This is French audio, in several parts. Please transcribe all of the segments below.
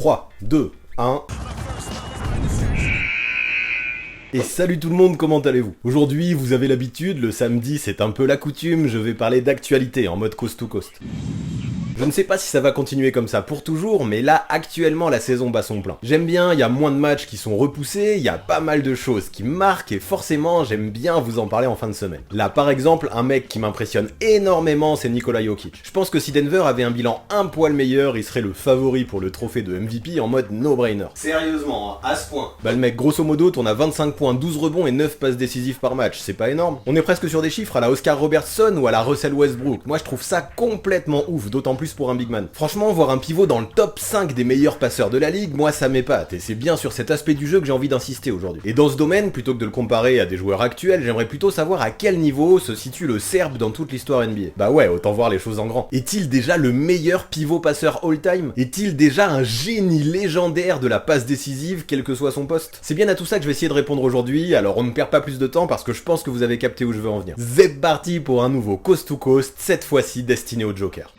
3, 2, 1... Et salut tout le monde, comment allez-vous? Aujourd'hui, vous avez l'habitude, le samedi c'est un peu la coutume, je vais parler d'actualité en mode coast to coast. Je ne sais pas si ça va continuer comme ça pour toujours, mais là, actuellement, la saison bat son plein. J'aime bien, il y a moins de matchs qui sont repoussés, il y a pas mal de choses qui me marquent, et forcément, j'aime bien vous en parler en fin de semaine. Là, par exemple, un mec qui m'impressionne énormément, c'est Nikola Jokic. Je pense que si Denver avait un bilan un poil meilleur, il serait le favori pour le trophée de MVP en mode no-brainer. Sérieusement, à ce point. Bah le mec, grosso modo, tourne à 25 points, 12 rebonds et 9 passes décisives par match, c'est pas énorme? On est presque sur des chiffres à la Oscar Robertson ou à la Russell Westbrook. Moi, je trouve ça complètement ouf, d'autant plus pour un big man. Franchement, voir un pivot dans le top 5 des meilleurs passeurs de la ligue, moi ça m'épate, et c'est bien sur cet aspect du jeu que j'ai envie d'insister aujourd'hui. Et dans ce domaine, plutôt que de le comparer à des joueurs actuels, j'aimerais plutôt savoir à quel niveau se situe le Serbe dans toute l'histoire NBA. Bah ouais, autant voir les choses en grand. Est-il déjà le meilleur pivot passeur all-time? Est-il déjà un génie légendaire de la passe décisive, quel que soit son poste? C'est bien à tout ça que je vais essayer de répondre aujourd'hui, alors on ne perd pas plus de temps parce que je pense que vous avez capté où je veux en venir. C'est parti pour un nouveau Coast to Coast, cette fois-ci destiné au Joker.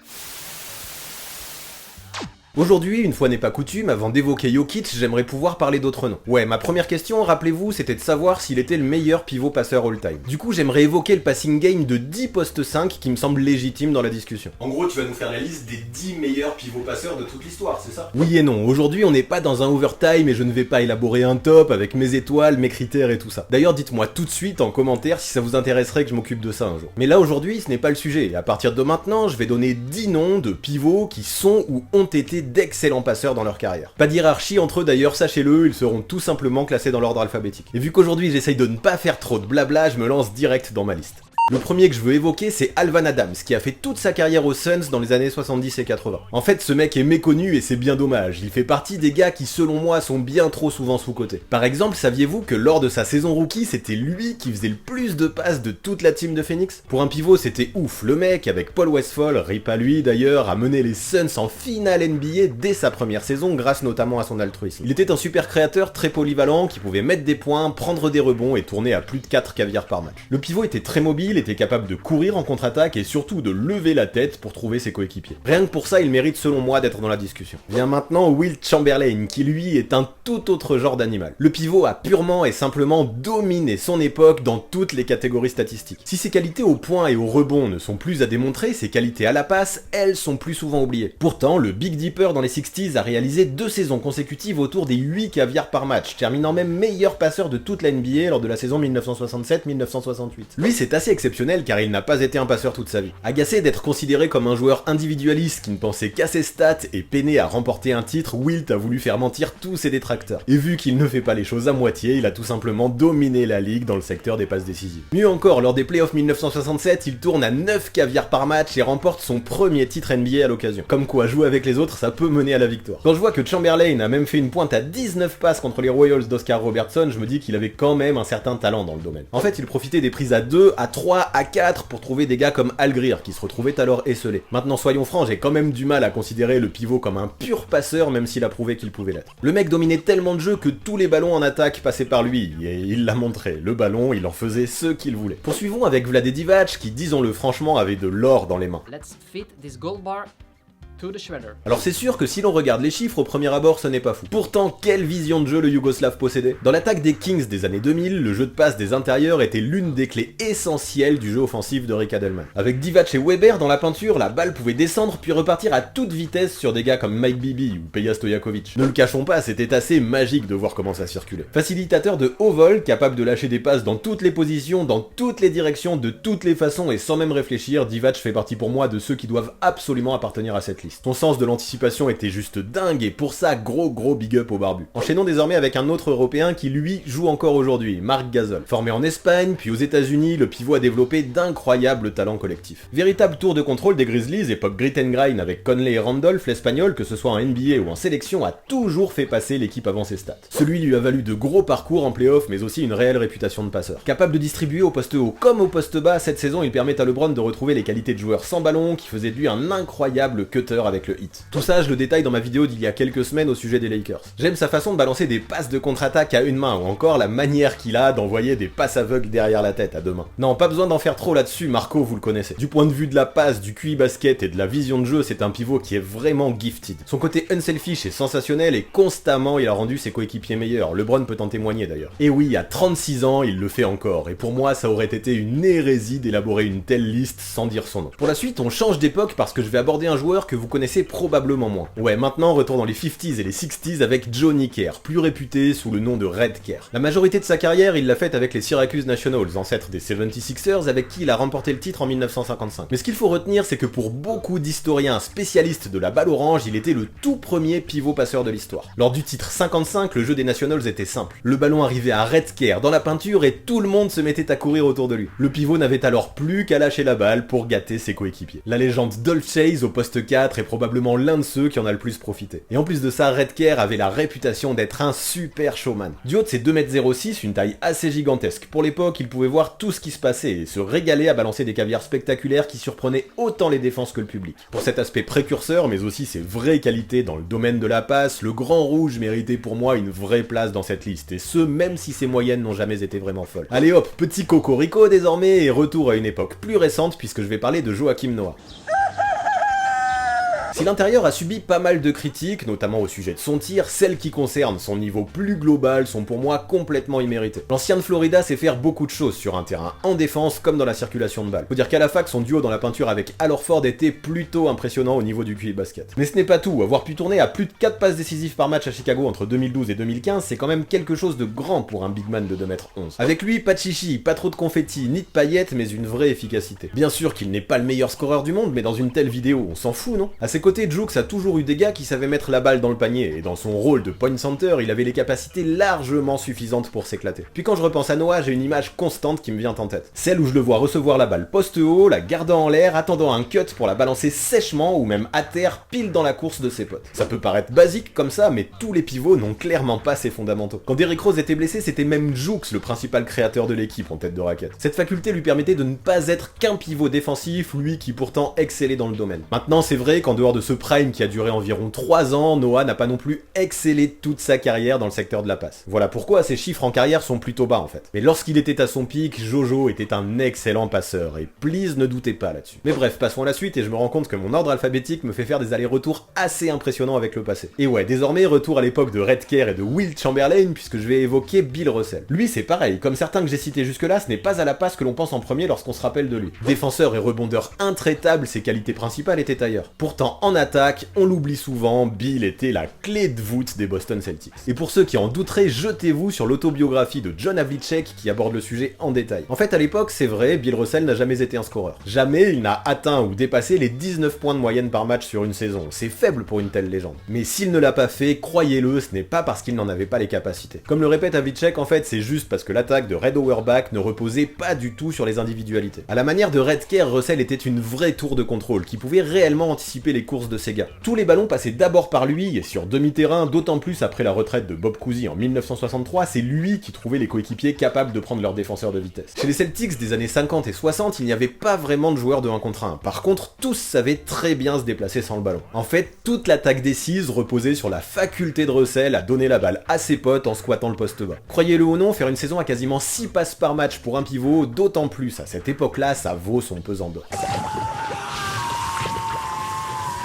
Aujourd'hui, une fois n'est pas coutume, avant d'évoquer Jokic, j'aimerais pouvoir parler d'autres noms. Ouais, ma première question, rappelez-vous, c'était de savoir s'il était le meilleur pivot passeur all-time. Du coup, j'aimerais évoquer le passing game de 10 postes 5 qui me semble légitime dans la discussion. En gros, tu vas nous faire la liste des 10 meilleurs pivots passeurs de toute l'histoire, c'est ça? Oui et non, aujourd'hui on n'est pas dans un overtime et je ne vais pas élaborer un top avec mes étoiles, mes critères et tout ça. D'ailleurs, dites-moi tout de suite en commentaire si ça vous intéresserait que je m'occupe de ça un jour. Mais là, aujourd'hui, ce n'est pas le sujet, et à partir de maintenant, je vais donner 10 noms de pivots qui sont ou ont été d'excellents passeurs dans leur carrière. Pas d'hierarchie entre eux d'ailleurs, sachez-le, ils seront tout simplement classés dans l'ordre alphabétique. Et vu qu'aujourd'hui j'essaye de ne pas faire trop de blabla, je me lance direct dans ma liste. Le premier que je veux évoquer, c'est Alvan Adams, qui a fait toute sa carrière aux Suns dans les années 70 et 80. En fait, ce mec est méconnu et c'est bien dommage, il fait partie des gars qui selon moi sont bien trop souvent sous-cotés. Par exemple, saviez-vous que lors de sa saison rookie, c'était lui qui faisait le plus de passes de toute la team de Phoenix? Pour un pivot, c'était ouf, le mec, avec Paul Westphal, rip à lui d'ailleurs, a mené les Suns en finale NBA dès sa première saison, grâce notamment à son altruisme. Il était un super créateur, très polyvalent, qui pouvait mettre des points, prendre des rebonds et tourner à plus de 4 caviars par match. Le pivot était très mobile, était capable de courir en contre-attaque et surtout de lever la tête pour trouver ses coéquipiers. Rien que pour ça, il mérite selon moi d'être dans la discussion. Vient maintenant Wilt Chamberlain, qui lui est un tout autre genre d'animal. Le pivot a purement et simplement dominé son époque dans toutes les catégories statistiques. Si ses qualités au point et au rebond ne sont plus à démontrer, ses qualités à la passe, elles sont plus souvent oubliées. Pourtant, le Big Dipper dans les 60s a réalisé 2 saisons consécutives autour des 8 caviars par match, terminant même meilleur passeur de toute la NBA lors de la saison 1967-1968. Lui, c'est assez exceptionnel car il n'a pas été un passeur toute sa vie. Agacé d'être considéré comme un joueur individualiste qui ne pensait qu'à ses stats et peiné à remporter un titre, Wilt a voulu faire mentir tous ses détracteurs. Et vu qu'il ne fait pas les choses à moitié, il a tout simplement dominé la ligue dans le secteur des passes décisives. Mieux encore, lors des playoffs 1967, il tourne à 9 caviars par match et remporte son premier titre NBA à l'occasion. Comme quoi, jouer avec les autres, ça peut mener à la victoire. Quand je vois que Chamberlain a même fait une pointe à 19 passes contre les Royals d'Oscar Robertson, je me dis qu'il avait quand même un certain talent dans le domaine. En fait, il profitait des prises à 2, à 3, à 4 pour trouver des gars comme Al Greer qui se retrouvaient alors esselés. Maintenant soyons francs, j'ai quand même du mal à considérer le pivot comme un pur passeur même s'il a prouvé qu'il pouvait l'être. Le mec dominait tellement de jeux que tous les ballons en attaque passaient par lui, et il l'a montré, le ballon il en faisait ce qu'il voulait. Poursuivons avec Vlade Divac qui, disons-le franchement, avait de l'or dans les mains. Let's fit this gold bar to the shredder. Alors c'est sûr que si l'on regarde les chiffres au premier abord, ce n'est pas fou. Pourtant, quelle vision de jeu le Yougoslave possédait. Dans l'attaque des Kings des années 2000, le jeu de passe des intérieurs était l'une des clés essentielles du jeu offensif de Rick Adelman. Avec Divac et Weber dans la peinture, la balle pouvait descendre puis repartir à toute vitesse sur des gars comme Mike Bibby ou Peja Stojakovic. Ne le cachons pas, c'était assez magique de voir comment ça circulait. Facilitateur de haut vol, capable de lâcher des passes dans toutes les positions, dans toutes les directions, de toutes les façons et sans même réfléchir, Divac fait partie pour moi de ceux qui doivent absolument appartenir à cette liste. Son sens de l'anticipation était juste dingue et pour ça, gros big up au barbu. Enchaînons désormais avec un autre européen qui lui joue encore aujourd'hui, Marc Gasol. Formé en Espagne, puis aux États-Unis, le pivot a développé d'incroyables talents collectifs. Véritable tour de contrôle des Grizzlies, époque grit and grind avec Conley et Randolph, l'Espagnol, que ce soit en NBA ou en sélection, a toujours fait passer l'équipe avant ses stats. Celui lui a valu de gros parcours en playoff, mais aussi une réelle réputation de passeur. Capable de distribuer au poste haut comme au poste bas, cette saison il permet à LeBron de retrouver les qualités de joueur sans ballon qui faisait de lui un incroyable cutter flotter avec le hit. Tout ça, je le détaille dans ma vidéo d'il y a quelques semaines au sujet des Lakers. J'aime sa façon de balancer des passes de contre-attaque à une main, ou encore la manière qu'il a d'envoyer des passes aveugles derrière la tête à deux mains. Non, pas besoin d'en faire trop là-dessus, Marco, vous le connaissez. Du point de vue de la passe, du QI basket et de la vision de jeu, c'est un pivot qui est vraiment gifted. Son côté unselfish est sensationnel et constamment il a rendu ses coéquipiers meilleurs. LeBron peut en témoigner d'ailleurs. Et oui, à 36 ans, il le fait encore. Et pour moi, ça aurait été une hérésie d'élaborer une telle liste sans dire son nom. Pour la suite, on change d'époque parce que je vais aborder un joueur que vous connaissez probablement moins. Ouais, maintenant, retour dans les 50s et les 60s avec Johnny Kerr, plus réputé sous le nom de Red Kerr. La majorité de sa carrière, il l'a faite avec les Syracuse Nationals, ancêtres des 76ers, avec qui il a remporté le titre en 1955. Mais ce qu'il faut retenir, c'est que pour beaucoup d'historiens spécialistes de la balle orange, il était le tout premier pivot passeur de l'histoire. Lors du titre 55, le jeu des Nationals était simple. Le ballon arrivait à Red Kerr dans la peinture et tout le monde se mettait à courir autour de lui. Le pivot n'avait alors plus qu'à lâcher la balle pour gâter ses coéquipiers. La légende Dolph Chase au poste 4 est probablement l'un de ceux qui en a le plus profité. Et en plus de ça, Red Kerr avait la réputation d'être un super showman. Du haut de ses 2,06 m, une taille assez gigantesque. Pour l'époque, il pouvait voir tout ce qui se passait et se régaler à balancer des caviars spectaculaires qui surprenaient autant les défenses que le public. Pour cet aspect précurseur, mais aussi ses vraies qualités dans le domaine de la passe, le Grand Rouge méritait pour moi une vraie place dans cette liste, et ce, même si ses moyennes n'ont jamais été vraiment folles. Allez hop, petit cocorico désormais, et retour à une époque plus récente puisque je vais parler de Joakim Noah. Si l'intérieur a subi pas mal de critiques, notamment au sujet de son tir, celles qui concernent son niveau plus global sont pour moi complètement imméritées. L'ancien de Florida sait faire beaucoup de choses sur un terrain, en défense comme dans la circulation de balles. Faut dire qu'à la fac, son duo dans la peinture avec Al Horford était plutôt impressionnant au niveau du QI basket. Mais ce n'est pas tout, avoir pu tourner à plus de 4 passes décisives par match à Chicago entre 2012 et 2015, c'est quand même quelque chose de grand pour un big man de 2,11 m. Avec lui, pas de chichi, pas trop de confetti, ni de paillettes, mais une vraie efficacité. Bien sûr qu'il n'est pas le meilleur scoreur du monde, mais dans une telle vidéo, on s'en fout, non? À ses côtés, Jukes a toujours eu des gars qui savaient mettre la balle dans le panier, et dans son rôle de point center, il avait les capacités largement suffisantes pour s'éclater. Puis quand je repense à Noah, j'ai une image constante qui me vient en tête. Celle où je le vois recevoir la balle poste haut, la gardant en l'air, attendant un cut pour la balancer sèchement ou même à terre, pile dans la course de ses potes. Ça peut paraître basique comme ça, mais tous les pivots n'ont clairement pas ces fondamentaux. Quand Derrick Rose était blessé, c'était même Jukes le principal créateur de l'équipe en tête de raquette. Cette faculté lui permettait de ne pas être qu'un pivot défensif, lui qui pourtant excellait dans le domaine. Maintenant, c'est vrai qu'en dehors de ce prime qui a duré environ 3 ans, Noah n'a pas non plus excellé toute sa carrière dans le secteur de la passe. Voilà pourquoi ses chiffres en carrière sont plutôt bas en fait. Mais lorsqu'il était à son pic, Jojo était un excellent passeur, et please ne doutez pas là-dessus. Mais bref, passons à la suite et je me rends compte que mon ordre alphabétique me fait faire des allers-retours assez impressionnants avec le passé. Et ouais, désormais, retour à l'époque de Red Kerr et de Wilt Chamberlain, puisque je vais évoquer Bill Russell. Lui c'est pareil, comme certains que j'ai cités jusque-là, ce n'est pas à la passe que l'on pense en premier lorsqu'on se rappelle de lui. Défenseur et rebondeur intraitable, ses qualités principales étaient ailleurs. Pourtant, en attaque, on l'oublie souvent, Bill était la clé de voûte des Boston Celtics. Et pour ceux qui en douteraient, jetez-vous sur l'autobiographie de John Havlicek qui aborde le sujet en détail. En fait, à l'époque, c'est vrai, Bill Russell n'a jamais été un scoreur. Jamais il n'a atteint ou dépassé les 19 points de moyenne par match sur une saison. C'est faible pour une telle légende. Mais s'il ne l'a pas fait, croyez-le, ce n'est pas parce qu'il n'en avait pas les capacités. Comme le répète Havlicek, en fait, c'est juste parce que l'attaque de Red Auerbach ne reposait pas du tout sur les individualités. À la manière de Red Kerr, Russell était une vraie tour de contrôle qui pouvait réellement anticiper les courses de ses gars. Tous les ballons passaient d'abord par lui, et sur demi-terrain, d'autant plus après la retraite de Bob Cousy en 1963, c'est lui qui trouvait les coéquipiers capables de prendre leurs défenseurs de vitesse. Chez les Celtics des années 50 et 60, il n'y avait pas vraiment de joueurs de 1 contre 1. Par contre, tous savaient très bien se déplacer sans le ballon. En fait, toute l'attaque des Seas reposait sur la faculté de Russell à donner la balle à ses potes en squattant le poste bas. Croyez-le ou non, faire une saison à quasiment 6 passes par match pour un pivot, d'autant plus à cette époque-là, ça vaut son pesant d'or.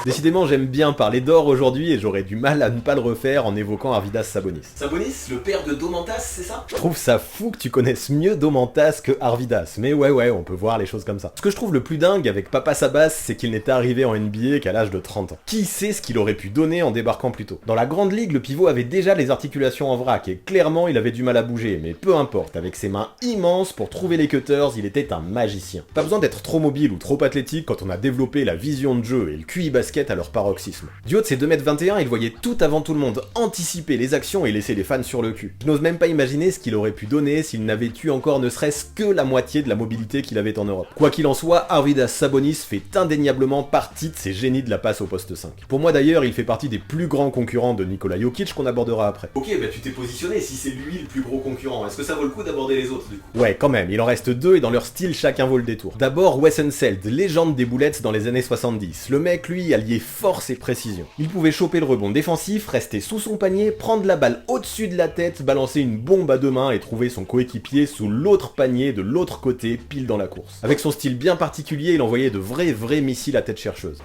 Décidément, j'aime bien parler d'or aujourd'hui et j'aurais du mal à ne pas le refaire en évoquant Arvydas Sabonis. Sabonis, le père de Domantas, c'est ça? Je trouve ça fou que tu connaisses mieux Domantas que Arvydas, mais ouais, on peut voir les choses comme ça. Ce que je trouve le plus dingue avec Papa Sabas, c'est qu'il n'est arrivé en NBA qu'à l'âge de 30 ans. Qui sait ce qu'il aurait pu donner en débarquant plus tôt? Dans la grande ligue, le pivot avait déjà les articulations en vrac et clairement il avait du mal à bouger, mais peu importe, avec ses mains immenses pour trouver les cutters, il était un magicien. Pas besoin d'être trop mobile ou trop athlétique quand on a développé la vision de jeu et le QI basket à leur paroxysme. Du haut de ses 2,21 m, il voyait tout avant tout le monde, anticiper les actions et laisser les fans sur le cul. Je n'ose même pas imaginer ce qu'il aurait pu donner s'il n'avait eu encore ne serait-ce que la moitié de la mobilité qu'il avait en Europe. Quoi qu'il en soit, Arvydas Sabonis fait indéniablement partie de ces génies de la passe au poste 5. Pour moi d'ailleurs, il fait partie des plus grands concurrents de Nikola Jokic qu'on abordera après. Ok, bah tu t'es positionné, si c'est lui le plus gros concurrent, est-ce que ça vaut le coup d'aborder les autres du coup? Ouais, quand même, il en reste 2 et dans leur style, chacun vaut le détour. D'abord, Wes Unseld, légende des Bullets dans les années 70. Le mec, lui, alliait alliait force et précision. Il pouvait choper le rebond défensif, rester sous son panier, prendre la balle au-dessus de la tête, balancer une bombe à deux mains et trouver son coéquipier sous l'autre panier de l'autre côté, pile dans la course. Avec son style bien particulier, il envoyait de vrais missiles à tête chercheuse.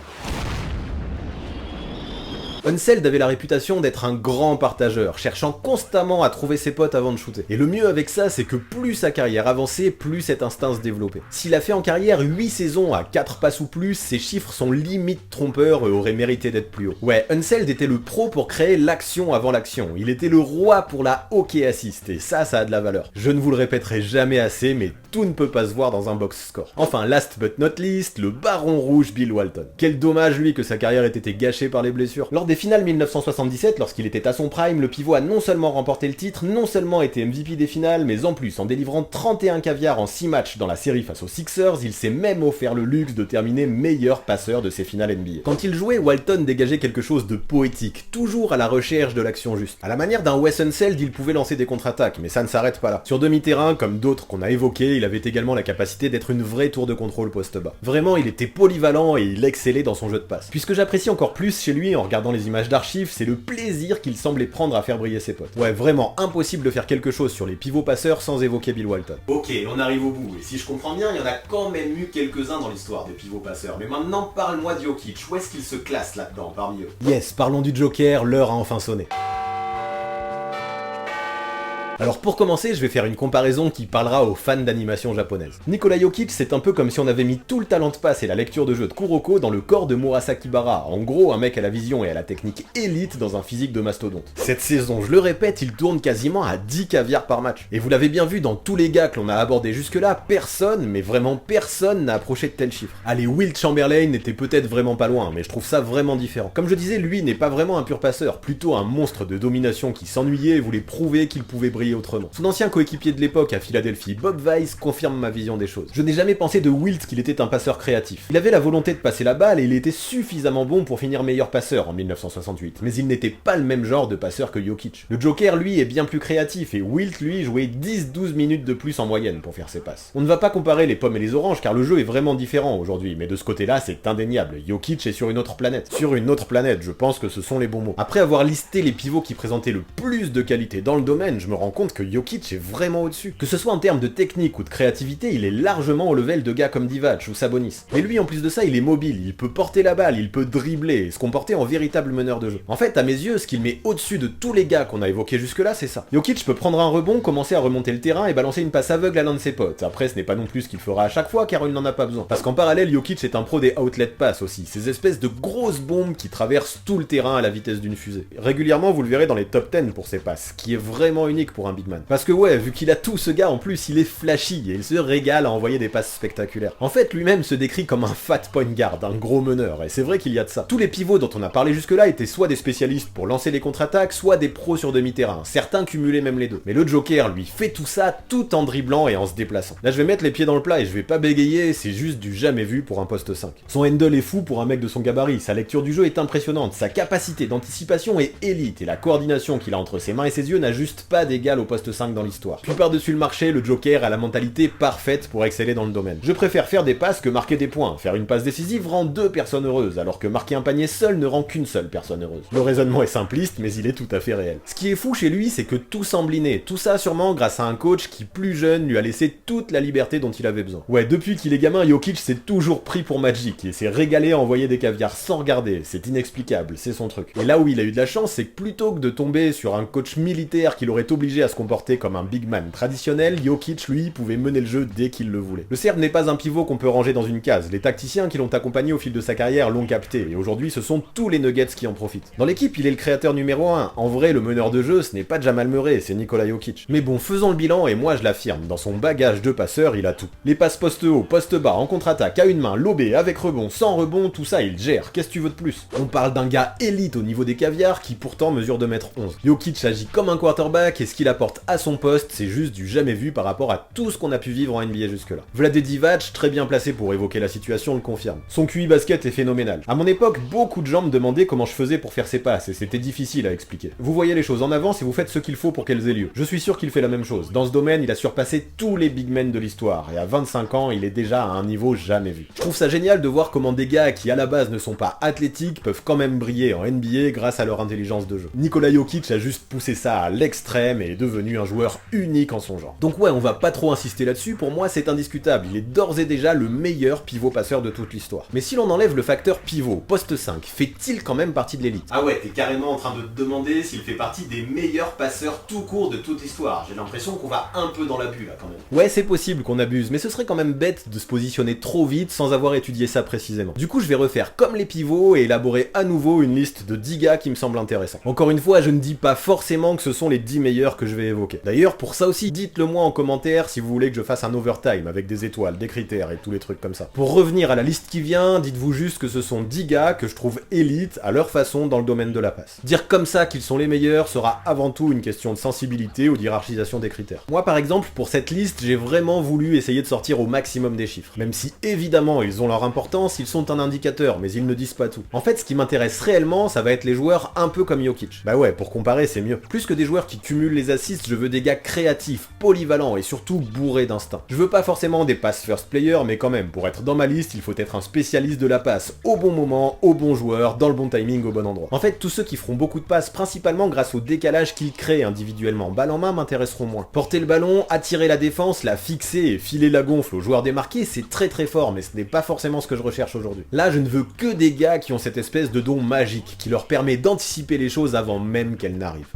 Unseld avait la réputation d'être un grand partageur, cherchant constamment à trouver ses potes avant de shooter. Et le mieux avec ça, c'est que plus sa carrière avançait, plus cet instinct se développait. S'il a fait en carrière 8 saisons à 4 passes ou plus, ses chiffres sont limite trompeurs et auraient mérité d'être plus hauts. Ouais, Unseld était le pro pour créer l'action avant l'action. Il était le roi pour la hockey assist, et ça a de la valeur. Je ne vous le répéterai jamais assez, mais tout ne peut pas se voir dans un box score. Enfin, last but not least, le baron rouge Bill Walton. Quel dommage lui que sa carrière ait été gâchée par les blessures. Lors des finales 1977, lorsqu'il était à son prime, le pivot a non seulement remporté le titre, non seulement été MVP des finales, mais en plus, en délivrant 31 caviars en 6 matchs dans la série face aux Sixers, il s'est même offert le luxe de terminer meilleur passeur de ses finales NBA. Quand il jouait, Walton dégageait quelque chose de poétique, toujours à la recherche de l'action juste. À la manière d'un Wes Unseld, il pouvait lancer des contre-attaques, mais ça ne s'arrête pas là. Sur demi-terrain, comme d'autres qu'on a évoqués, il avait également la capacité d'être une vraie tour de contrôle poste bas. Vraiment, il était polyvalent et il excellait dans son jeu de passe. Puis ce que j'apprécie encore plus chez lui, en regardant les images d'archives, c'est le plaisir qu'il semblait prendre à faire briller ses potes. Ouais, vraiment impossible de faire quelque chose sur les pivots passeurs sans évoquer Bill Walton. Ok, on arrive au bout, et si je comprends bien, il y en a quand même eu quelques-uns dans l'histoire des pivots passeurs. Mais maintenant, parle-moi de Jokic, où est-ce qu'il se classe là-dedans, parmi eux? Yes, parlons du Joker, l'heure a enfin sonné. Alors pour commencer, je vais faire une comparaison qui parlera aux fans d'animation japonaise. Nikola Jokic, c'est un peu comme si on avait mis tout le talent de passe et la lecture de jeu de Kuroko dans le corps de Murasaki Bara. En gros, un mec à la vision et à la technique élite dans un physique de mastodonte. Cette saison, je le répète, il tourne quasiment à 10 caviars par match. Et vous l'avez bien vu dans tous les gars que l'on a abordés jusque-là, personne, mais vraiment personne n'a approché de tels chiffres. Allez, Wilt Chamberlain était peut-être vraiment pas loin, mais je trouve ça vraiment différent. Comme je disais, lui n'est pas vraiment un pur passeur, plutôt un monstre de domination qui s'ennuyait et voulait prouver qu'il pouvait briller autrement. Son ancien coéquipier de l'époque à Philadelphie, Bob Weiss, confirme ma vision des choses. Je n'ai jamais pensé de Wilt qu'il était un passeur créatif. Il avait la volonté de passer la balle et il était suffisamment bon pour finir meilleur passeur en 1968, mais il n'était pas le même genre de passeur que Jokic. Le Joker, lui, est bien plus créatif et Wilt, lui, jouait 10-12 minutes de plus en moyenne pour faire ses passes. On ne va pas comparer les pommes et les oranges car le jeu est vraiment différent aujourd'hui, mais de ce côté-là, c'est indéniable. Jokic est sur une autre planète. Sur une autre planète, je pense que ce sont les bons mots. Après avoir listé les pivots qui présentaient le plus de qualité dans le domaine, je me rends compte que Jokic est vraiment au-dessus. Que ce soit en termes de technique ou de créativité, il est largement au level de gars comme Divac ou Sabonis. Mais lui, en plus de ça, il est mobile, il peut porter la balle, il peut dribbler et se comporter en véritable meneur de jeu. En fait, à mes yeux, ce qu'il met au-dessus de tous les gars qu'on a évoqués jusque-là, c'est ça. Jokic peut prendre un rebond, commencer à remonter le terrain et balancer une passe aveugle à l'un de ses potes. Après, ce n'est pas non plus ce qu'il fera à chaque fois car il n'en a pas besoin. Parce qu'en parallèle, Jokic est un pro des outlet pass aussi, ces espèces de grosses bombes qui traversent tout le terrain à la vitesse d'une fusée. Régulièrement, vous le verrez dans les top 10 pour ses passes, qui est vraiment unique pour un big man. Parce que ouais, vu qu'il a tout ce gars en plus, il est flashy et il se régale à envoyer des passes spectaculaires. En fait, lui-même se décrit comme un fat point guard, un gros meneur, et c'est vrai qu'il y a de ça. Tous les pivots dont on a parlé jusque-là étaient soit des spécialistes pour lancer les contre-attaques, soit des pros sur demi-terrain. Certains cumulaient même les deux. Mais le Joker, lui, fait tout ça tout en dribblant et en se déplaçant. Là, je vais mettre les pieds dans le plat et je vais pas bégayer, c'est juste du jamais vu pour un poste 5. Son handle est fou pour un mec de son gabarit, sa lecture du jeu est impressionnante, sa capacité d'anticipation est élite, et la coordination qu'il a entre ses mains et ses yeux n'a juste pas d'égal au poste 5 dans l'histoire. Puis par-dessus le marché, le Joker a la mentalité parfaite pour exceller dans le domaine. Je préfère faire des passes que marquer des points. Faire une passe décisive rend 2 personnes heureuses, alors que marquer un panier seul ne rend qu'une seule personne heureuse. Le raisonnement est simpliste, mais il est tout à fait réel. Ce qui est fou chez lui, c'est que tout semble inné. Tout ça sûrement grâce à un coach qui, plus jeune, lui a laissé toute la liberté dont il avait besoin. Ouais, depuis qu'il est gamin, Jokic s'est toujours pris pour Magic, et s'est régalé à envoyer des caviars sans regarder. C'est inexplicable, c'est son truc. Et là où il a eu de la chance, c'est que plutôt que de tomber sur un coach militaire qui l'aurait obligé à se comporter comme un big man traditionnel, Jokic, lui, pouvait mener le jeu dès qu'il le voulait. Le Serbe n'est pas un pivot qu'on peut ranger dans une case. Les tacticiens qui l'ont accompagné au fil de sa carrière l'ont capté, et aujourd'hui ce sont tous les Nuggets qui en profitent. Dans l'équipe, il est le créateur numéro 1. En vrai, le meneur de jeu, ce n'est pas Jamal Murray, c'est Nikola Jokic. Mais bon, faisons le bilan, et moi je l'affirme, dans son bagage de passeur, il a tout. Les passes poste haut, poste bas, en contre-attaque, à une main, lobé, avec rebond, sans rebond, tout ça il gère. Qu'est-ce que tu veux de plus? On parle d'un gars élite au niveau des caviars qui pourtant mesure 2m11. Jokic agit comme un quarterback, et ce qu'il apporte à son poste, c'est juste du jamais vu par rapport à tout ce qu'on a pu vivre en NBA jusque-là. Vlade Divac, très bien placé pour évoquer la situation, le confirme. Son QI basket est phénoménal. À mon époque, beaucoup de gens me demandaient comment je faisais pour faire ses passes, et c'était difficile à expliquer. Vous voyez les choses en avance et vous faites ce qu'il faut pour qu'elles aient lieu. Je suis sûr qu'il fait la même chose. Dans ce domaine, il a surpassé tous les big men de l'histoire, et à 25 ans, il est déjà à un niveau jamais vu. Je trouve ça génial de voir comment des gars qui à la base ne sont pas athlétiques peuvent quand même briller en NBA grâce à leur intelligence de jeu. Nikola Jokic a juste poussé ça à l'extrême et est devenu un joueur unique en son genre. Donc ouais, on va pas trop insister là-dessus, pour moi c'est indiscutable, il est d'ores et déjà le meilleur pivot passeur de toute l'histoire. Mais si l'on enlève le facteur pivot, poste 5, fait-il quand même partie de l'élite? Ah ouais, t'es carrément en train de te demander s'il fait partie des meilleurs passeurs tout court de toute l'histoire. J'ai l'impression qu'on va un peu dans l'abus là quand même. Ouais, c'est possible qu'on abuse, mais ce serait quand même bête de se positionner trop vite sans avoir étudié ça précisément. Du coup, je vais refaire comme les pivots et élaborer à nouveau une liste de 10 gars qui me semblent intéressants. Encore une fois, je ne dis pas forcément que ce sont les 10 meilleurs que je vais évoquer. D'ailleurs, pour ça aussi, dites-le moi en commentaire si vous voulez que je fasse un overtime avec des étoiles, des critères et tous les trucs comme ça. Pour revenir à la liste qui vient, dites-vous juste que ce sont 10 gars que je trouve élites à leur façon dans le domaine de la passe. Dire comme ça qu'ils sont les meilleurs sera avant tout une question de sensibilité ou d'hierarchisation des critères. Moi par exemple, pour cette liste, j'ai vraiment voulu essayer de sortir au maximum des chiffres. Même si évidemment ils ont leur importance, ils sont un indicateur, mais ils ne disent pas tout. En fait, ce qui m'intéresse réellement, ça va être les joueurs un peu comme Jokic. Bah ouais, pour comparer, c'est mieux. Plus que des joueurs qui cumulent les assists, je veux des gars créatifs, polyvalents et surtout bourrés d'instinct. Je veux pas forcément des pass first players, mais quand même, pour être dans ma liste, il faut être un spécialiste de la passe, au bon moment, au bon joueur, dans le bon timing, au bon endroit. En fait, tous ceux qui feront beaucoup de passes, principalement grâce au décalage qu'ils créent individuellement, balle en main, m'intéresseront moins. Porter le ballon, attirer la défense, la fixer et filer la gonfle aux joueurs démarqués, c'est très très fort, mais ce n'est pas forcément ce que je recherche aujourd'hui. Là, je ne veux que des gars qui ont cette espèce de don magique, qui leur permet d'anticiper les choses avant même qu'elles n'arrivent.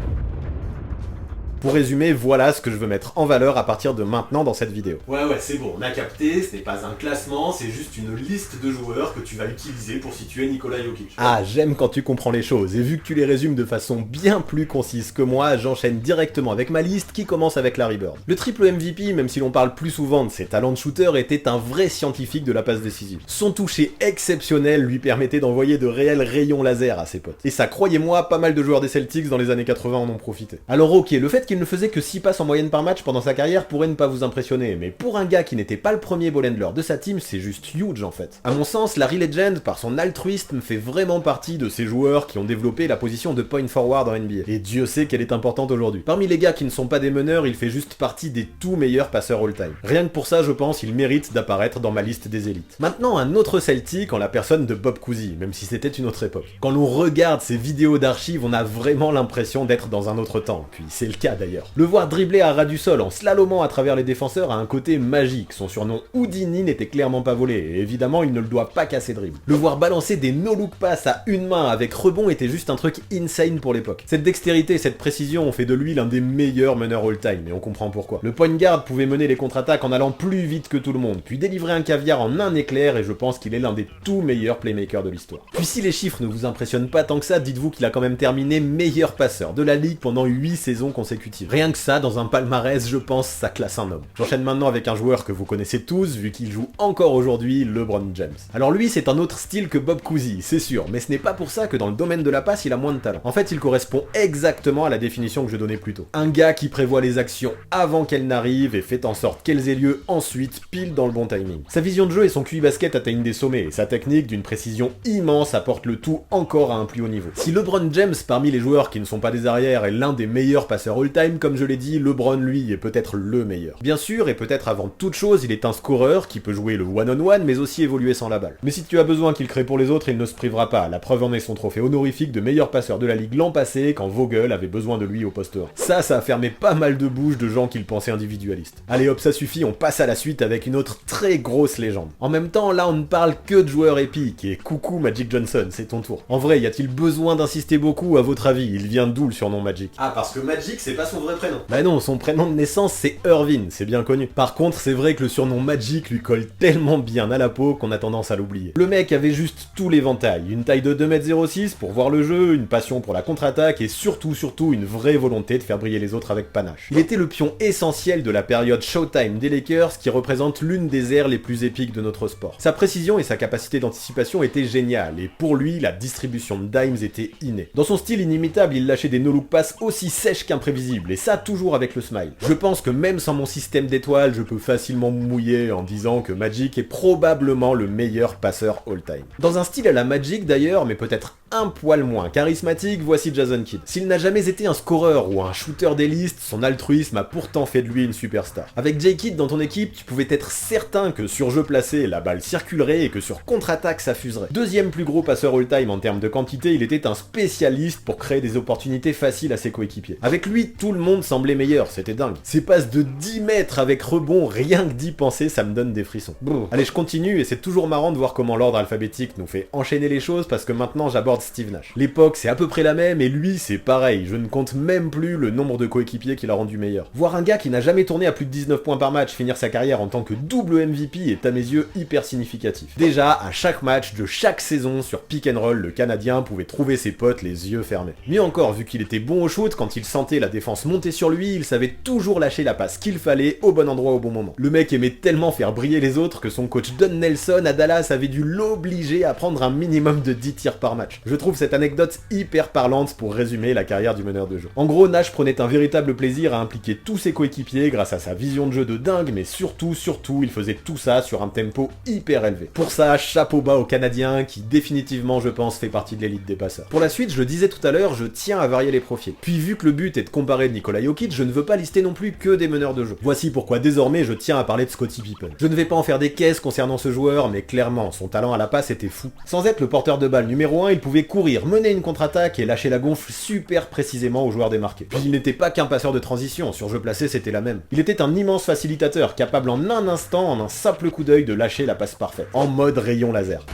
Pour résumer, voilà ce que je veux mettre en valeur à partir de maintenant dans cette vidéo. Ouais, c'est bon, on a capté, ce n'est pas un classement, c'est juste une liste de joueurs que tu vas utiliser pour situer Nikola Jokic. Ah, j'aime quand tu comprends les choses, et vu que tu les résumes de façon bien plus concise que moi, j'enchaîne directement avec ma liste qui commence avec Larry Bird. Le triple MVP, même si l'on parle plus souvent de ses talents de shooter, était un vrai scientifique de la passe décisive. Son toucher exceptionnel lui permettait d'envoyer de réels rayons laser à ses potes. Et ça, croyez-moi, pas mal de joueurs des Celtics dans les années 80 en ont profité. Alors ok, le fait qu'il ne faisait que 6 passes en moyenne par match pendant sa carrière pourrait ne pas vous impressionner, mais pour un gars qui n'était pas le premier ball handler de sa team, c'est juste huge en fait. À mon sens, Larry Legend, par son altruisme, fait vraiment partie de ces joueurs qui ont développé la position de point forward en NBA. Et Dieu sait qu'elle est importante aujourd'hui. Parmi les gars qui ne sont pas des meneurs, il fait juste partie des tout meilleurs passeurs all-time. Rien que pour ça, je pense, il mérite d'apparaître dans ma liste des élites. Maintenant, un autre Celtic en la personne de Bob Cousy, même si c'était une autre époque. Quand l'on regarde ces vidéos d'archives, on a vraiment l'impression d'être dans un autre temps, puis c'est le cas d'ailleurs. Le voir dribbler à ras du sol en slalomant à travers les défenseurs a un côté magique. Son surnom Houdini n'était clairement pas volé, et évidemment il ne le doit pas qu'à ses dribbles. Le voir balancer des no-look pass à une main avec rebond était juste un truc insane pour l'époque. Cette dextérité et cette précision ont fait de lui l'un des meilleurs meneurs all-time, et on comprend pourquoi. Le point guard pouvait mener les contre-attaques en allant plus vite que tout le monde, puis délivrer un caviar en un éclair, et je pense qu'il est l'un des tout meilleurs playmakers de l'histoire. Puis si les chiffres ne vous impressionnent pas tant que ça, dites-vous qu'il a quand même terminé meilleur passeur de la ligue pendant 8 saisons consécutives. Rien que ça, dans un palmarès, je pense, ça classe un homme. J'enchaîne maintenant avec un joueur que vous connaissez tous, vu qu'il joue encore aujourd'hui, LeBron James. Alors lui, c'est un autre style que Bob Cousy, c'est sûr, mais ce n'est pas pour ça que dans le domaine de la passe, il a moins de talent. En fait, il correspond exactement à la définition que je donnais plus tôt. Un gars qui prévoit les actions avant qu'elles n'arrivent et fait en sorte qu'elles aient lieu ensuite, pile dans le bon timing. Sa vision de jeu et son QI basket atteignent des sommets, et sa technique, d'une précision immense, apporte le tout encore à un plus haut niveau. Si LeBron James, parmi les joueurs qui ne sont pas des arrières, est l'un des meilleurs passeurs all-time, comme je l'ai dit, LeBron, lui, est peut-être le meilleur. Bien sûr, et peut-être avant toute chose, il est un scoreur qui peut jouer le one-on-one, mais aussi évoluer sans la balle. Mais si tu as besoin qu'il crée pour les autres, il ne se privera pas. La preuve en est son trophée honorifique de meilleur passeur de la ligue l'an passé, quand Vogel avait besoin de lui au poste 1. Ça a fermé pas mal de bouches de gens qui le pensaient individualiste. Allez hop, ça suffit, on passe à la suite avec une autre très grosse légende. En même temps, là on ne parle que de joueurs épiques, et coucou Magic Johnson, c'est ton tour. En vrai, y a-t-il besoin d'insister beaucoup à votre avis? Il vient d'où le surnom Magic? Ah, parce que Magic, c'est pas son vrai prénom. Bah non, son prénom de naissance c'est Irvin, c'est bien connu. Par contre, c'est vrai que le surnom Magic lui colle tellement bien à la peau qu'on a tendance à l'oublier. Le mec avait juste tout l'éventail, une taille de 2m06 pour voir le jeu, une passion pour la contre-attaque et surtout une vraie volonté de faire briller les autres avec panache. Il était le pion essentiel de la période Showtime des Lakers qui représente l'une des ères les plus épiques de notre sport. Sa précision et sa capacité d'anticipation étaient géniales et pour lui, la distribution de dimes était innée. Dans son style inimitable, il lâchait des no-look passes aussi sèches qu'imprévisibles impossible, et ça toujours avec le smile. Je pense que même sans mon système d'étoiles, je peux facilement me mouiller en disant que Magic est probablement le meilleur passeur all-time. Dans un style à la Magic d'ailleurs, mais peut-être un poil moins charismatique, voici Jason Kidd. S'il n'a jamais été un scoreur ou un shooter d'élite, son altruisme a pourtant fait de lui une superstar. Avec Jay Kidd dans ton équipe, tu pouvais être certain que sur jeu placé, la balle circulerait et que sur contre-attaque, ça fuserait. Deuxième plus gros passeur all-time en termes de quantité, il était un spécialiste pour créer des opportunités faciles à ses coéquipiers. Avec lui, tout le monde semblait meilleur, c'était dingue. Ses passes de 10 mètres avec rebond, rien que d'y penser, ça me donne des frissons. Bon. Allez, je continue, et c'est toujours marrant de voir comment l'ordre alphabétique nous fait enchaîner les choses, parce que maintenant j'aborde Steve Nash. L'époque c'est à peu près la même, et lui c'est pareil, je ne compte même plus le nombre de coéquipiers qu'il a rendu meilleur. Voir un gars qui n'a jamais tourné à plus de 19 points par match finir sa carrière en tant que double MVP est à mes yeux hyper significatif. Déjà, à chaque match de chaque saison sur Pick and Roll, le Canadien pouvait trouver ses potes les yeux fermés. Mieux encore, vu qu'il était bon au shoot, quand il sentait la défense monter sur lui, il savait toujours lâcher la passe qu'il fallait au bon endroit au bon moment. Le mec aimait tellement faire briller les autres que son coach Don Nelson à Dallas avait dû l'obliger à prendre un minimum de 10 tirs par match. Je trouve cette anecdote hyper parlante pour résumer la carrière du meneur de jeu. En gros, Nash prenait un véritable plaisir à impliquer tous ses coéquipiers grâce à sa vision de jeu de dingue, mais surtout, il faisait tout ça sur un tempo hyper élevé. Pour ça, chapeau bas au Canadien qui définitivement, je pense, fait partie de l'élite des passeurs. Pour la suite, je le disais tout à l'heure, je tiens à varier les profils. Puis vu que le but est de comparer Nikola Jokic, je ne veux pas lister non plus que des meneurs de jeu. Voici pourquoi désormais je tiens à parler de Scottie Pippen. Je ne vais pas en faire des caisses concernant ce joueur, mais clairement, son talent à la passe était fou. Sans être le porteur de balle numéro 1, il pouvait courir, mener une contre-attaque et lâcher la gonfle super précisément aux joueurs démarqués. Puis il n'était pas qu'un passeur de transition, sur jeu placé c'était la même. Il était un immense facilitateur, capable en un instant, en un simple coup d'œil, de lâcher la passe parfaite, en mode rayon laser.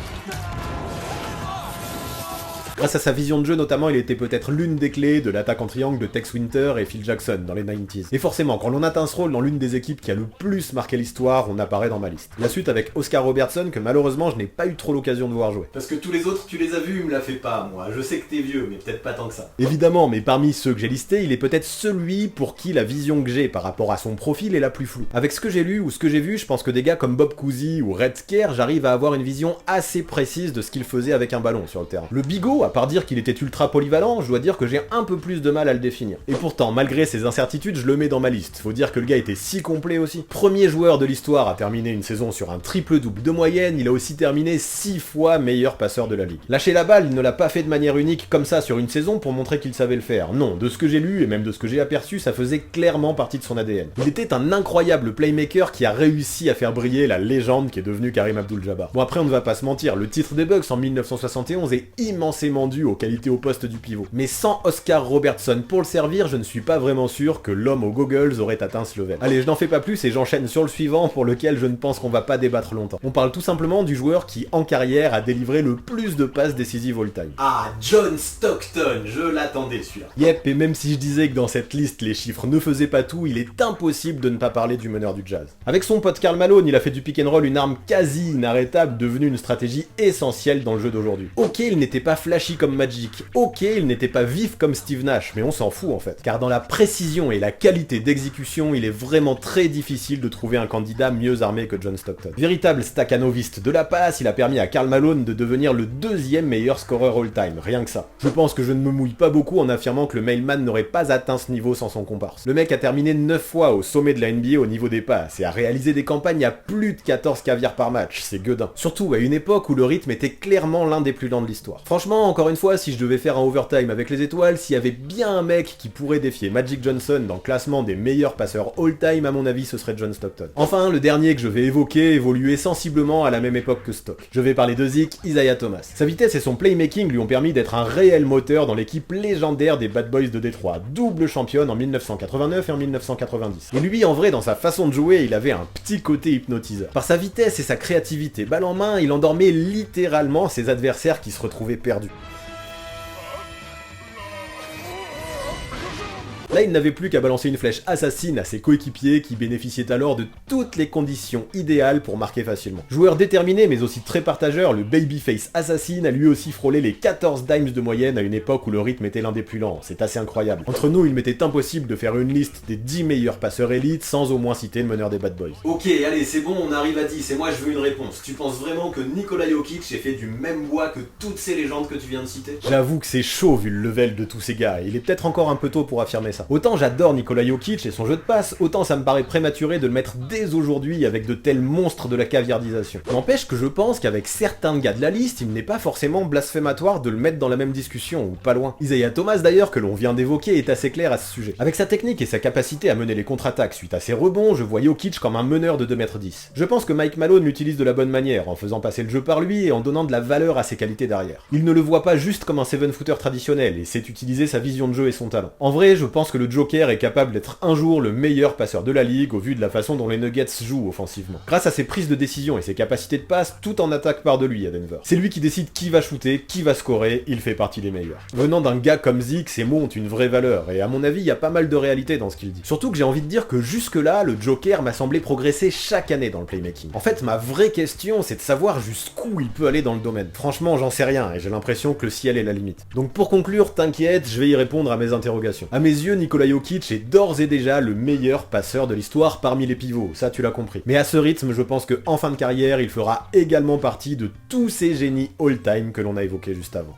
Grâce à sa vision de jeu notamment, il était peut-être l'une des clés de l'attaque en triangle de Tex Winter et Phil Jackson dans les 90s. Et forcément, quand l'on atteint ce rôle dans l'une des équipes qui a le plus marqué l'histoire, on apparaît dans ma liste. La suite avec Oscar Robertson, que malheureusement je n'ai pas eu trop l'occasion de voir jouer. Parce que tous les autres, tu les as vus, me la fais pas, moi. Je sais que t'es vieux, mais peut-être pas tant que ça. Évidemment, mais parmi ceux que j'ai listés, il est peut-être celui pour qui la vision que j'ai par rapport à son profil est la plus floue. Avec ce que j'ai lu ou ce que j'ai vu, je pense que des gars comme Bob Cousy ou Red Scare, j'arrive à avoir une vision assez précise de ce qu'il faisait avec un ballon sur le terrain. Le bigot, à part dire qu'il était ultra polyvalent, je dois dire que j'ai un peu plus de mal à le définir. Et pourtant, malgré ses incertitudes, je le mets dans ma liste. Faut dire que le gars était si complet aussi. Premier joueur de l'histoire à terminer une saison sur un triple-double de moyenne, il a aussi terminé 6 fois meilleur passeur de la ligue. Lâcher la balle, il ne l'a pas fait de manière unique comme ça sur une saison pour montrer qu'il savait le faire. Non, de ce que j'ai lu et même de ce que j'ai aperçu, ça faisait clairement partie de son ADN. Il était un incroyable playmaker qui a réussi à faire briller la légende qui est devenue Karim Abdul-Jabbar. Bon, après on ne va pas se mentir, le titre des Bucks en 1971 est immensément dû aux qualités au poste du pivot. Mais sans Oscar Robertson pour le servir, je ne suis pas vraiment sûr que l'homme aux goggles aurait atteint ce level. Allez, je n'en fais pas plus et j'enchaîne sur le suivant pour lequel je ne pense qu'on va pas débattre longtemps. On parle tout simplement du joueur qui, en carrière, a délivré le plus de passes décisives all-time. Ah, John Stockton, je l'attendais celui-là. Yep, et même si je disais que dans cette liste les chiffres ne faisaient pas tout, il est impossible de ne pas parler du meneur du Jazz. Avec son pote Karl Malone, il a fait du pick and roll une arme quasi inarrêtable, devenue une stratégie essentielle dans le jeu d'aujourd'hui. Ok, il n'était pas flashy comme Magic, ok, il n'était pas vif comme Steve Nash, mais on s'en fout en fait. Car dans la précision et la qualité d'exécution, il est vraiment très difficile de trouver un candidat mieux armé que John Stockton. Véritable stakhanoviste de la passe, il a permis à Karl Malone de devenir le deuxième meilleur scoreur all-time, rien que ça. Je pense que je ne me mouille pas beaucoup en affirmant que le mailman n'aurait pas atteint ce niveau sans son comparse. Le mec a terminé 9 fois au sommet de la NBA au niveau des passes et a réalisé des campagnes à plus de 14 caviars par match, c'est gueudin. Surtout à une époque où le rythme était clairement l'un des plus lents de l'histoire. Franchement, encore une fois, si je devais faire un overtime avec les étoiles, s'il y avait bien un mec qui pourrait défier Magic Johnson dans le classement des meilleurs passeurs all-time, à mon avis, ce serait John Stockton. Enfin, le dernier que je vais évoquer évoluait sensiblement à la même époque que Stock. Je vais parler de Zeke, Isaiah Thomas. Sa vitesse et son playmaking lui ont permis d'être un réel moteur dans l'équipe légendaire des Bad Boys de Détroit, double championne en 1989 et en 1990. Et lui, en vrai, dans sa façon de jouer, il avait un petit côté hypnotiseur. Par sa vitesse et sa créativité, balle en main, il endormait littéralement ses adversaires qui se retrouvaient perdus. Là, il n'avait plus qu'à balancer une flèche assassine à ses coéquipiers qui bénéficiaient alors de toutes les conditions idéales pour marquer facilement. Joueur déterminé mais aussi très partageur, le Babyface Assassin a lui aussi frôlé les 14 dimes de moyenne à une époque où le rythme était l'un des plus lents. C'est assez incroyable. Entre nous, il m'était impossible de faire une liste des 10 meilleurs passeurs élites sans au moins citer le meneur des Bad Boys. Ok, allez, c'est bon, on arrive à 10 et moi je veux une réponse. Tu penses vraiment que Nikola Jokic est fait du même bois que toutes ces légendes que tu viens de citer? J'avoue que c'est chaud vu le level de tous ces gars, et il est peut-être encore un peu tôt pour affirmer ça. ça. Autant j'adore Nikola Jokic et son jeu de passe, autant ça me paraît prématuré de le mettre dès aujourd'hui avec de tels monstres de la caviardisation. N'empêche que je pense qu'avec certains gars de la liste, il n'est pas forcément blasphématoire de le mettre dans la même discussion, ou pas loin. Isaiah Thomas d'ailleurs, que l'on vient d'évoquer, est assez clair à ce sujet. Avec sa technique et sa capacité à mener les contre-attaques suite à ses rebonds, je vois Jokic comme un meneur de 2m10. Je pense que Mike Malone l'utilise de la bonne manière, en faisant passer le jeu par lui et en donnant de la valeur à ses qualités d'arrière. Il ne le voit pas juste comme un 7-footer traditionnel, et sait utiliser sa vision de jeu et son talent. En vrai, je pense que le Joker est capable d'être un jour le meilleur passeur de la ligue, au vu de la façon dont les Nuggets jouent offensivement. Grâce à ses prises de décision et ses capacités de passe, tout en attaque part de lui à Denver. C'est lui qui décide qui va shooter, qui va scorer, il fait partie des meilleurs. Venant d'un gars comme Zeke, ses mots ont une vraie valeur, et à mon avis, il y a pas mal de réalité dans ce qu'il dit. Surtout que j'ai envie de dire que jusque-là, le Joker m'a semblé progresser chaque année dans le playmaking. En fait, ma vraie question, c'est de savoir jusqu'où il peut aller dans le domaine. Franchement, j'en sais rien, et j'ai l'impression que le ciel est la limite. Donc pour conclure, t'inquiète, je vais y répondre à mes interrogations. À mes yeux, Nikola Jokic est d'ores et déjà le meilleur passeur de l'histoire parmi les pivots, ça tu l'as compris. Mais à ce rythme, je pense que en fin de carrière, il fera également partie de tous ces génies all-time que l'on a évoqués juste avant.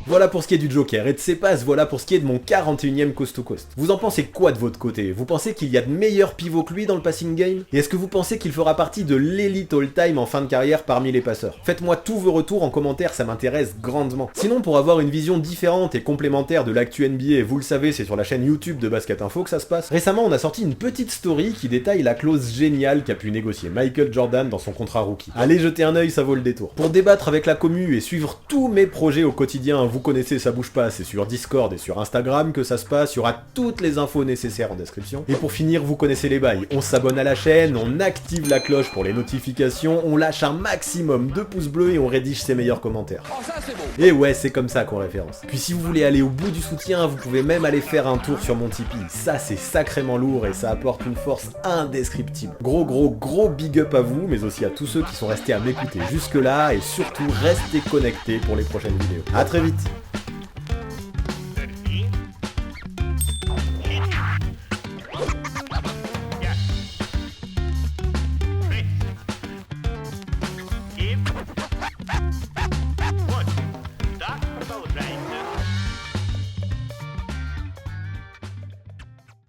Voilà pour ce qui est du Joker, et de ses passes, voilà pour ce qui est de mon 41ème Coast to Coast. Vous en pensez quoi de votre côté? Vous pensez qu'il y a de meilleurs pivots que lui dans le passing game? Et est-ce que vous pensez qu'il fera partie de l'élite all-time en fin de carrière parmi les passeurs? Faites-moi tous vos retours en commentaire, ça m'intéresse grandement. Sinon, pour avoir une vision différente et complémentaire de l'actu NBA, vous le savez, c'est sur la chaîne YouTube de Basket Info que ça se passe. Récemment, on a sorti une petite story qui détaille la clause géniale qu'a pu négocier Michael Jordan dans son contrat rookie. Allez jeter un œil, ça vaut le détour. Pour débattre avec la commu et suivre tous mes projets au quotidien, vous connaissez, ça bouge pas, c'est sur Discord et sur Instagram que ça se passe, il y aura toutes les infos nécessaires en description. Et pour finir, vous connaissez les bails, on s'abonne à la chaîne, on active la cloche pour les notifications, on lâche un maximum de pouces bleus et on rédige ses meilleurs commentaires. Oh, ça, c'est beau. Et ouais, c'est comme ça qu'on référence. Puis si vous voulez aller au bout du soutien, vous pouvez même aller faire un tour sur mon Tipeee. Ça, c'est sacrément lourd et ça apporte une force indescriptible. Gros big up à vous, mais aussi à tous ceux qui sont restés à m'écouter jusque là, et surtout restez connectés pour les prochaines vidéos. À très vite.